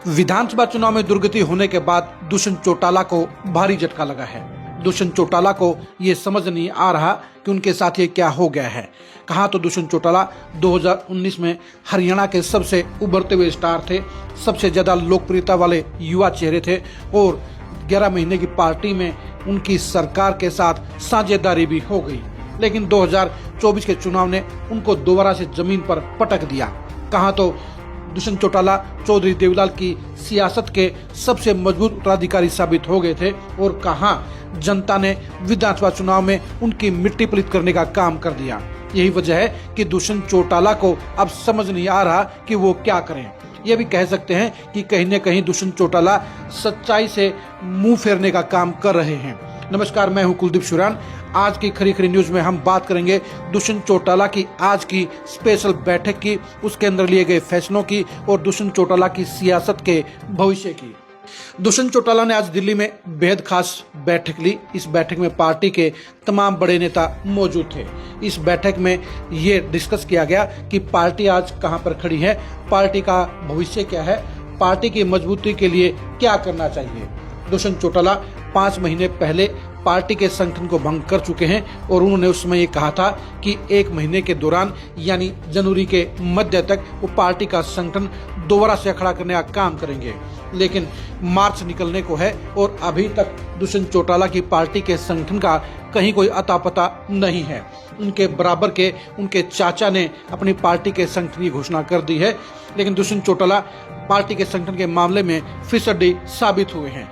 विधानसभा चुनाव में दुर्गति होने के बाद दुष्यंत चौटाला को भारी झटका लगा है। दुष्यंत चौटाला को ये समझ नहीं आ रहा कि उनके साथ ये क्या हो गया है। कहाँ तो दुष्यंत चौटाला 2019 में हरियाणा के सबसे उभरते हुए स्टार थे, सबसे ज्यादा लोकप्रियता वाले युवा चेहरे थे और 11 महीने की पार्टी में उनकी सरकार के साथ साझेदारी भी हो गई। लेकिन 2024 के चुनाव ने उनको दोबारा से जमीन पर पटक दिया। कहाँ तो दुष्यंत चौटाला चौधरी देवीलाल की सियासत के सबसे मजबूत उत्तराधिकारी साबित हो गए थे और कहां जनता ने विधानसभा चुनाव में उनकी मिट्टी पलीत करने का काम कर दिया। यही वजह है कि दुष्यंत चौटाला को अब समझ नहीं आ रहा कि वो क्या करें। ये भी कह सकते हैं कि कहीं न कहीं दुष्यंत चौटाला सच्चाई से मुंह फेरने का काम कर रहे हैं। नमस्कार, मैं हूं कुलदीप शुरान। आज की खरी खरी न्यूज में हम बात करेंगे दुष्यंत चौटाला की आज की स्पेशल बैठक की, उसके अंदर लिए गए फैसलों की और दुष्यंत चौटाला की सियासत के भविष्य की। दुष्यंत चौटाला ने आज दिल्ली में बेहद खास बैठक ली। इस बैठक में पार्टी के तमाम बड़े नेता मौजूद थे। इस बैठक में ये डिस्कस किया गया कि पार्टी आज कहां पर खड़ी है, पार्टी का भविष्य क्या है, पार्टी की मजबूती के लिए क्या करना चाहिए। दुष्यंत चौटाला 5 महीने पहले पार्टी के संगठन को भंग कर चुके हैं और उन्होंने उस समय ये कहा था कि 1 महीने के दौरान यानी जनवरी के मध्य तक वो पार्टी का संगठन दोबारा से खड़ा करने का काम करेंगे। लेकिन मार्च निकलने को है और अभी तक दुष्यंत चौटाला की पार्टी के संगठन का कहीं कोई अता पता नहीं है। उनके बराबर के उनके चाचा ने अपनी पार्टी के संगठन की घोषणा कर दी है, लेकिन दुष्यंत चौटाला पार्टी के संगठन के मामले में फिसड्डी साबित हुए हैं।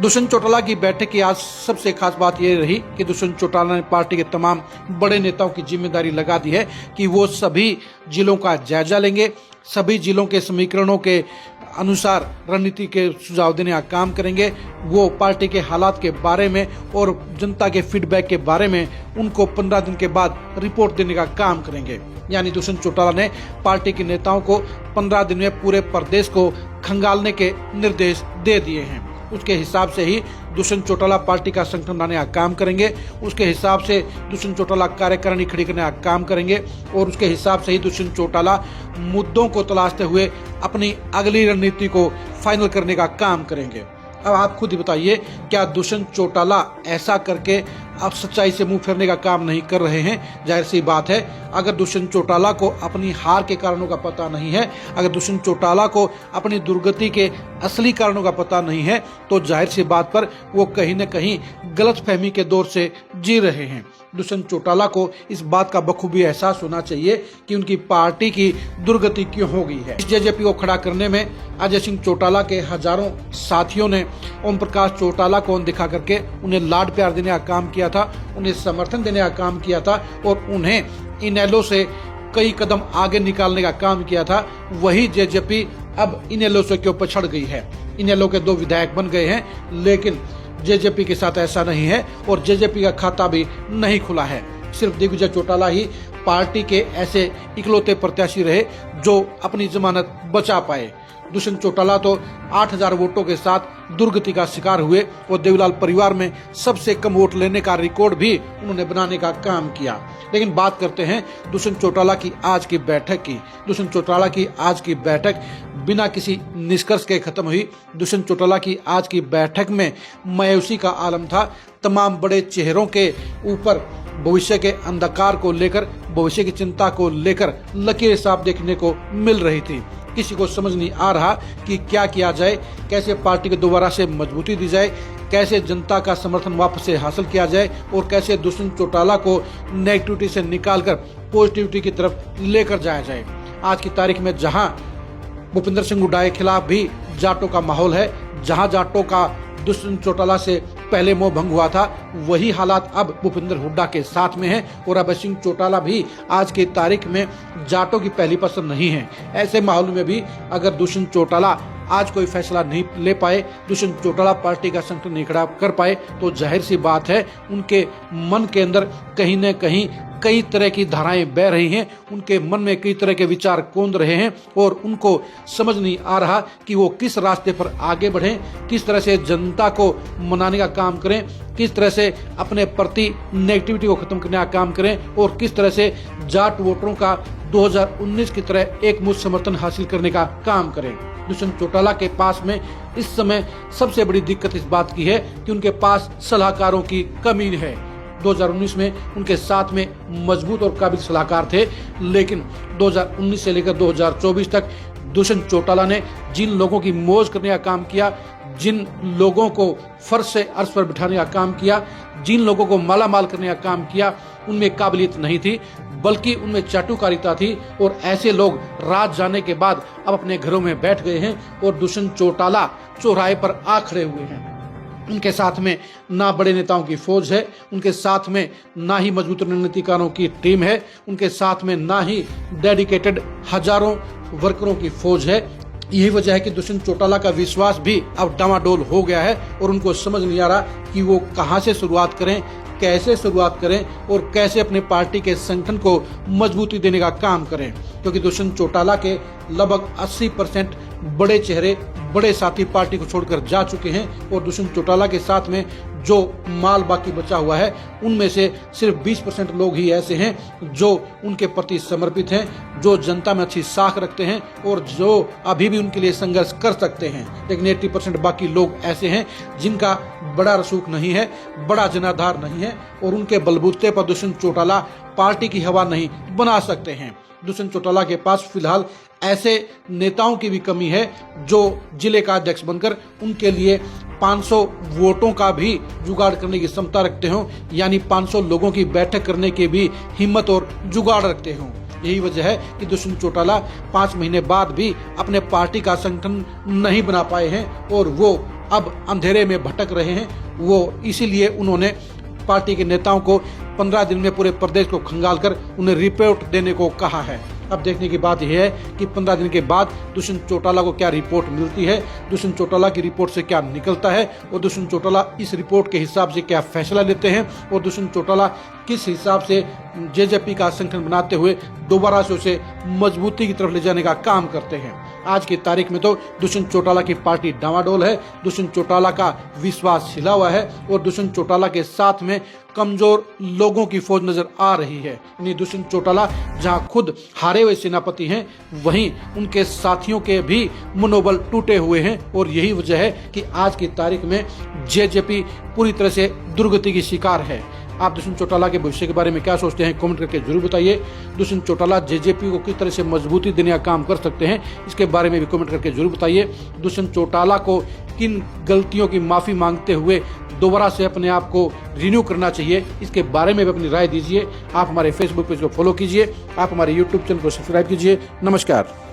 दुष्यंत चौटाला की बैठक की आज सबसे खास बात यह रही कि दुष्यंत चौटाला ने पार्टी के तमाम बड़े नेताओं की जिम्मेदारी लगा दी है कि वो सभी जिलों का जायजा लेंगे, सभी जिलों के समीकरणों के अनुसार रणनीति के सुझाव देने का काम करेंगे। वो पार्टी के हालात के बारे में और जनता के फीडबैक के बारे में उनको 15 दिन के बाद रिपोर्ट देने का काम करेंगे। यानी दुष्यंत चौटाला ने पार्टी के नेताओं को 15 दिन में पूरे प्रदेश को खंगालने के निर्देश दे दिए हैं। उसके हिसाब से ही दुष्यंत चौटाला पार्टी का संगठन बनाने का काम करेंगे। उसके हिसाब से दुष्यंत चौटाला कार्यकारिणी खड़ी करने का काम करेंगे और उसके हिसाब से ही दुष्यंत चौटाला मुद्दों को तलाशते हुए अपनी अगली रणनीति को फाइनल करने का काम करेंगे। अब आप खुद ही बताइए, क्या दुष्यंत चौटाला ऐसा करके अब सच्चाई से मुंह फेरने का काम नहीं कर रहे हैं? जाहिर सी बात है, अगर दुष्यंत चौटाला को अपनी हार के कारणों का पता नहीं है, अगर दुष्यंत चौटाला को अपनी दुर्गति के असली कारणों का पता नहीं है, तो जाहिर सी बात पर वो कहीं न कहीं गलतफहमी के दौर से जी रहे हैं। दुष्यंत चौटाला को इस बात का बखूबी एहसास होना चाहिए कि उनकी पार्टी की दुर्गति क्यों हो गई है। इस जेजेपी को खड़ा करने में अजय सिंह चौटाला के हजारों साथियों ने ओम प्रकाश चौटाला को दिखा करके उन्हें लाड प्यार देने का काम किया था, उन्हें समर्थन देने का काम किया था और उन्हें इनेलो से कई कदम आगे निकालने का काम किया था। वही जेजेपी अब इनेलो से क्यों पछड़ गई है। इनेलो के 2 विधायक बन गए हैं, लेकिन जेजेपी के साथ ऐसा नहीं है और जेजेपी का खाता भी नहीं खुला है। सिर्फ दिग्विजय चौटाला ही पार्टी के ऐसे इकलौते प्रत्याशी रहे जो अपनी जमानत बचा पाए। दुष्यंत चौटाला तो 8000 वोटों के साथ दुर्गति का शिकार हुए और देवीलाल परिवार में सबसे कम वोट लेने का रिकॉर्ड भी उन्होंने बनाने का काम किया। लेकिन बात करते हैं दुष्यंत चौटाला की आज की बैठक की। दुष्यंत चौटाला की आज की बैठक बिना किसी निष्कर्ष के खत्म हुई। दुष्यंत चौटाला की आज की बैठक में मायूसी का आलम था। तमाम बड़े चेहरों के ऊपर भविष्य के अंधकार को लेकर, भविष्य की चिंता को लेकर लकीरें साफ देखने को मिल रही थी। किसी को समझ नहीं आ रहा कि क्या किया जाए, कैसे पार्टी को दोबारा से मजबूती दी जाए, कैसे जनता का समर्थन वापस से हासिल किया जाए और कैसे दुष्यंत चौटाला को नेगेटिविटी से निकालकर पॉजिटिविटी की तरफ लेकर जाया जाए। आज की तारीख में जहां भूपेंद्र सिंह हुड्डा के खिलाफ भी जाटों का माहौल है, जहां जाटों का दुष्यंत चौटाला से पहले मोह भंग हुआ था, वही हालात अब भूपेंद्र हुड्डा के साथ में है और अभय सिंह चौटाला भी आज की तारीख में जाटों की पहली पसंद नहीं है। ऐसे माहौल में भी अगर दुष्यंत चौटाला आज कोई फैसला नहीं ले पाए, दुष्यंत चौटाला पार्टी का संगठन नहीं खड़ा कर पाए, तो जाहिर सी बात है उनके मन के अंदर कहीं न कहीं कई तरह की धाराएं बह रही हैं। उनके मन में कई तरह के विचार कौंध रहे हैं और उनको समझ नहीं आ रहा कि वो किस रास्ते पर आगे बढ़ें, किस तरह से जनता को मनाने का काम करें, किस तरह से अपने प्रति नेगेटिविटी को खत्म करने का काम करें और किस तरह से जाट वोटरों का 2019 की तरह एकमुश्त समर्थन हासिल करने का काम करें। दुष्यंत चौटाला के पास में इस समय सबसे बड़ी दिक्कत इस बात की है कि उनके पास सलाहकारों की कमी है। 2019 में उनके साथ में मजबूत और काबिल सलाहकार थे, लेकिन 2019 से लेकर 2024 तक दुष्यंत चौटाला ने जिन लोगों की मौज करने का काम किया, जिन लोगों को फर्श से अर्श पर बिठाने का काम किया, जिन लोगों को मालामाल करने का काम किया, उनमें काबिलियत नहीं थी, बल्कि उनमें चाटुकारिता थी। और ऐसे लोग रात जाने के बाद अब अपने घरों में बैठ गए हैं और दुष्यंत चौटाला चौराहे पर आ खड़े हुए हैं। उनके साथ में ना बड़े नेताओं की फौज है, उनके साथ में ना ही मजबूत रणनीतिकारों की टीम है, उनके साथ में ना ही डेडिकेटेड हजारों वर्करों की फौज है। यही वजह है कि दुष्यंत चौटाला का विश्वास भी अब डामाडोल हो गया है और उनको समझ नहीं आ रहा कि वो कहां से शुरुआत करें, कैसे शुरुआत करें और कैसे अपने पार्टी के संगठन को मजबूती देने का काम करें, क्योंकि दुष्यंत चौटाला के लगभग 80% बड़े चेहरे, बड़े साथी पार्टी को छोड़कर जा चुके हैं और दुष्यंत चौटाला के साथ में जो माल बाकी बचा हुआ है उनमें से सिर्फ 20% लोग ही ऐसे हैं जो उनके प्रति समर्पित हैं, जो जनता में अच्छी साख रखते हैं और जो अभी भी उनके लिए संघर्ष कर सकते हैं। लेकिन 80% बाकी लोग ऐसे हैं जिनका बड़ा रसूख नहीं है, बड़ा जनाधार नहीं है और उनके बलबूते पर दुष्यंत चौटाला पार्टी की हवा नहीं बना सकते हैं। दुष्यंत चौटाला के पास फिलहाल ऐसे नेताओं की भी कमी है जो जिले का अध्यक्ष बनकर उनके लिए 500 वोटों का भी जुगाड़ करने की क्षमता रखते हो, यानी 500 लोगों की बैठक करने की भी हिम्मत और जुगाड़ रखते हो। यही वजह है कि दुष्यंत चौटाला 5 महीने बाद भी अपने पार्टी का संगठन नहीं बना पाए हैं और वो अब अंधेरे में भटक रहे हैं। वो इसीलिए उन्होंने पार्टी के नेताओं को 15 दिन में पूरे प्रदेश को खंगाल कर उन्हें रिपोर्ट देने को कहा है। अब देखने की बात यह है कि 15 दिन के बाद दुष्यंत चौटाला को क्या रिपोर्ट मिलती है, दुष्यंत चौटाला की रिपोर्ट से क्या निकलता है और दुष्यंत चौटाला इस रिपोर्ट के हिसाब से क्या फैसला लेते हैं और दुष्यंत चौटाला किस हिसाब से जेजेपी का संगठन बनाते हुए दोबारा से उसे मजबूती की तरफ ले जाने का काम करते हैं। आज की तारीख में तो दुष्यंत चौटाला की पार्टी डामाडोल है, दुष्यंत चौटाला का विश्वास हिला हुआ है और दुष्यंत चौटाला के साथ में कमजोर लोगों की फौज नजर आ रही है। यानी दुष्यंत चौटाला जहां खुद हारे हुए सेनापति हैं, वहीं उनके साथियों के भी मनोबल टूटे हुए हैं और यही वजह है कि आज की तारीख में जेजेपी पूरी तरह से दुर्गति की शिकार है। आप दुष्यंत चौटाला के भविष्य के बारे में क्या सोचते हैं, कमेंट करके जरूर बताइए। दुष्यंत चौटाला जेजेपी को किस तरह से मजबूती देने का काम कर सकते हैं, इसके बारे में भी कमेंट करके जरूर बताइए। दुष्यंत चौटाला को किन गलतियों की माफी मांगते हुए दोबारा से अपने आप को रिन्यू करना चाहिए, इसके बारे में भी अपनी राय दीजिए। आप हमारे फेसबुक पेज को फॉलो कीजिए, आप हमारे यूट्यूब चैनल को सब्सक्राइब कीजिए। नमस्कार।